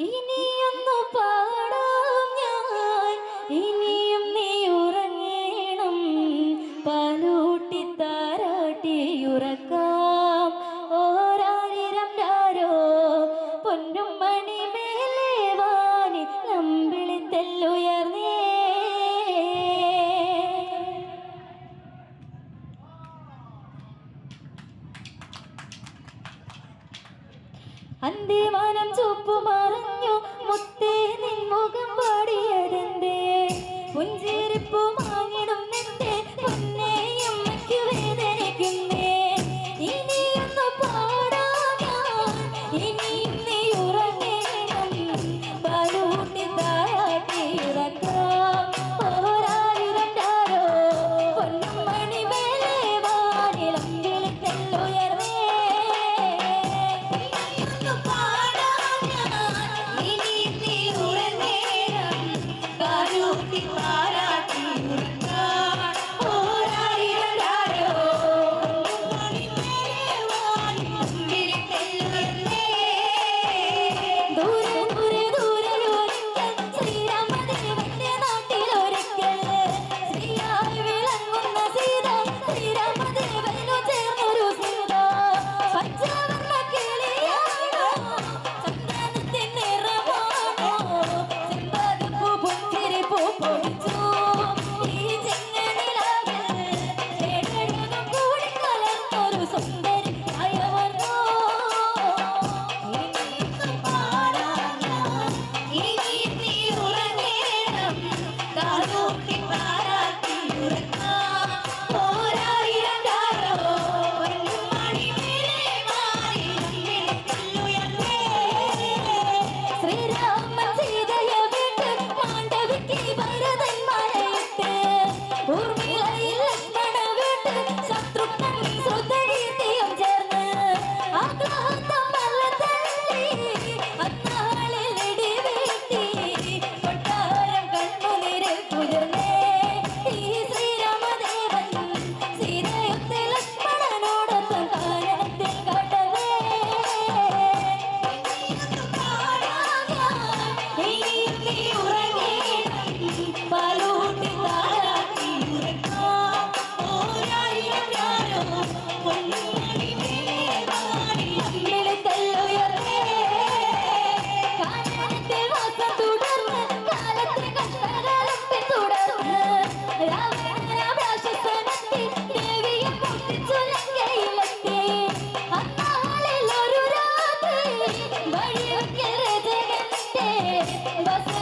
ഇനിയൊന്നു പാടാം ഞാൻ, ഇനിയും നീ ഉറങ്ങേണം. പാലൂട്ടി താരാട്ടി ഉറക്കാം ഓരായിരം രാരോ. പൊന്നും മണി മേലെ വാനി നമ്പിളി തെല്ലുയർന്നേ. അന്തിമാനം ചുപ്പു മറഞ്ഞു മുത്തേ നിൻ മുഖം പാടിയതെന്തേ. പുഞ്ചിരിപ്പു മാങ്ങിടും നിന്റെ പൊന്നെയും മറ്റു വേദനിക്കുന്നേ. ഇനിയൊന്നു പാടാൻ ഇനിയും നീ ഉറങ്ങേണം. പാലൂട്ടി താരാട്ടി ഉറക്കാം ഓരായിരം രാരോ. പൊന്നും മണി മേലെ വാനിളം വിളിക്കെല്ലുയർന്നേ. Bas